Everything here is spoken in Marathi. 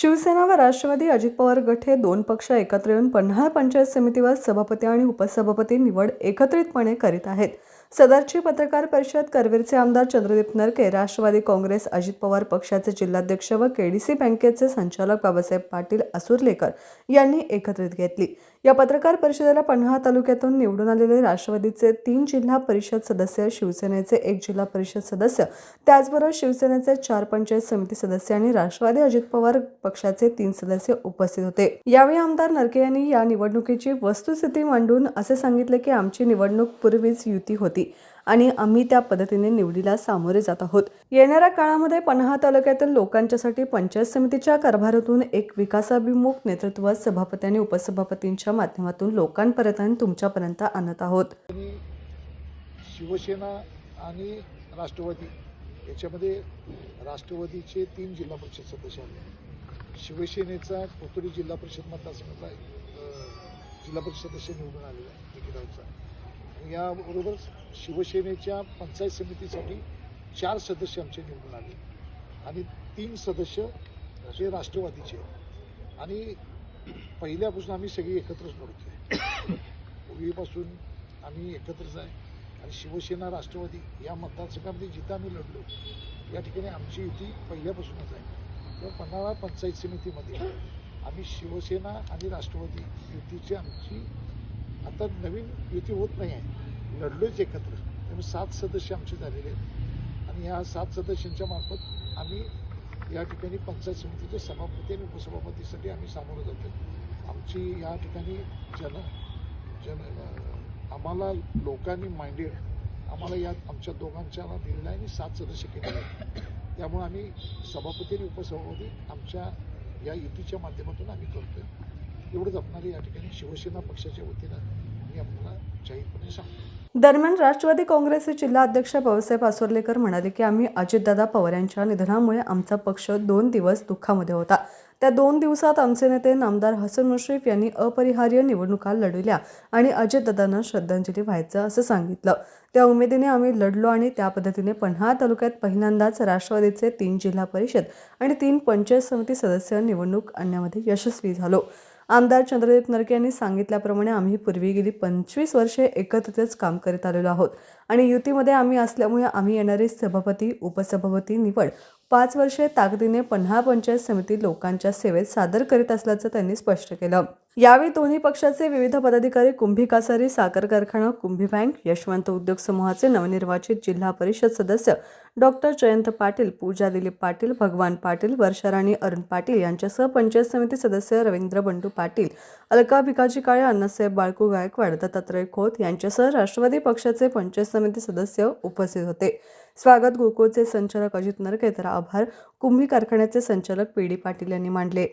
शिवसेना व राष्ट्रवादी अजित पवार गट हे दोन पक्ष एकत्र येऊन पन्हाळ पंचायत समितीवर सभापती आणि उपसभापती निवड एकत्रितपणे करीत आहेत। सदरची पत्रकार परिषद करवीरचे आमदार चंद्रदीप नरके, राष्ट्रवादी काँग्रेस अजित पवार पक्षाचे जिल्हाध्यक्ष व केडीसी बँकेचे संचालक बाबासाहेब पाटील असुर्लेकर यांनी एकत्रित घेतली। या पत्रकार परिषदेला पन्हाळ तालुक्यातून निवडून आलेले राष्ट्रवादीचे 3 जिल्हा परिषद सदस्य, शिवसेनेचे 1 जिल्हा परिषद सदस्य, त्याचबरोबर शिवसेनेचे 4 पंचायत समिती सदस्य आणि राष्ट्रवादी अजित पवार पक्षाचे 3 सदस्य उपस्थित होते। यावेळी आमदार नरके यांनी या निवडणुकीची वस्तुस्थिती मांडून असे सांगितले की आमची निवडणूक पूर्वीच युती होती आणि आम्ही त्या पद्धतीने निवडीला सामोरे जात आहोत। येणाऱ्या काळामध्ये पन्हाळ तालुक्यातील लोकांच्यासाठी पंचायत समितीच्या कारभारातून एक विकासाभिमुख नेतृत्व सभापती आणि उपसभापतींच्या माध्यमातून लोकांपर्यंत आणि तुमच्यापर्यंत आणत आहोत। शिवसेना आणि राष्ट्रवादी याच्यामध्ये राष्ट्रवादीचे 3 जिल्हा परिषद सदस्य आहेत। शिवसेनेचा कोथरूड जिल्हा परिषद मतदारसंघाचा जिल्हा परिषद सदस्य निवडून आलेला आहे तिकिटावरचा। याबरोबर शिवसेनेच्या पंचायत समितीसाठी 4 सदस्य आमचे निवडून आले आणि 3 सदस्य हे राष्ट्रवादीचे आणि पहिल्यापासून आम्ही सगळी एकत्रच लढतो। पूर्वीपासून आम्ही एकत्रच आहे आणि शिवसेना राष्ट्रवादी या मतदारसंघामध्ये जिथं आम्ही लढलो या ठिकाणी आमची युती पहिल्यापासूनच आहे। तर पन्हाळा पंचायत समितीमध्ये आम्ही शिवसेना आणि राष्ट्रवादी युतीची आमची आता नवीन युती होत नाही आहे, लढलोच एकत्र। त्यामुळे 7 सदस्य आमचे झालेले आहेत आणि ह्या 7 सदस्यांच्या मार्फत आम्ही या ठिकाणी पंचायत समितीचे सभापती आणि उपसभापतीसाठी आम्ही सामोरं जातो। आमची या ठिकाणी आम्हाला लोकांनी माइंडेड आम्हाला या आमच्या दोघांच्या दिलेला आहे आणि 7 सदस्य केलेले आहेत। त्यामुळे आम्ही सभापती आणि उपसभापती आमच्या या युतीच्या माध्यमातून आम्ही करतोय। एवढंच आपणाला या ठिकाणी शिवसेना पक्षाच्या वतीनं मी आपल्याला जाहीरपणे सांगतो। दरम्यान राष्ट्रवादी काँग्रेसचे जिल्हा अध्यक्ष बाबासाहेब असुर्लेकर म्हणाले की आम्ही अजितदादा पवार यांच्या निधनामुळे आमचा पक्ष 2 दिवस दुःखामध्ये होता। त्या 2 दिवसात आमचे नेते नामदार हसन मुश्रीफ यांनी अपरिहार्य निवडणुका लढविल्या आणि अजितदादांना श्रद्धांजली व्हायचं असं सांगितलं। त्या उमेदीने आम्ही लढलो आणि त्या पद्धतीने पन्हाळ तालुक्यात पहिल्यांदाच राष्ट्रवादीचे 3 जिल्हा परिषद आणि 3 पंचायत समिती सदस्य निवडणूक आणण्यामध्ये यशस्वी झालो। आमदार चंद्रदीप नरके यांनी सांगितल्याप्रमाणे आम्ही पूर्वी गेली 25 वर्षे एकत्रितच काम करीत आलेलो आहोत आणि युतीमध्ये आम्ही असल्यामुळे आम्ही येणारी सभापती उपसभापती निवड 5 वर्षे ताकदीने पन्हाळ पंचायत समिती लोकांच्या सेवेत सादर करीत असल्याचं त्यांनी स्पष्ट केलं। यावेळी दोन्ही पक्षाचे विविध पदाधिकारी, कुंभी कासारी साखर कारखाना, कुंभी बँक, यशवंत उद्योग समूहाचे नवनिर्वाचित जिल्हा परिषद सदस्य डॉक्टर जयंत पाटील, पूजा दिलीप पाटील, भगवान पाटील, वर्षाराणी अरुण पाटील यांच्यासह पंचायत समिती सदस्य रवींद्र बंडू पाटील, अलका भिकाजी काळे, अण्णासाहेब बाळकू गायकवाड, दत्तात्रय खोत यांच्यासह राष्ट्रवादी पक्षाचे पंचायत समिती सदस्य उपस्थित होते। स्वागत गोकुळचे संचालक अजित नरके तर आभार कुंभी कारखान्याचे संचालक पी.डी. पाटील यांनी मांडले।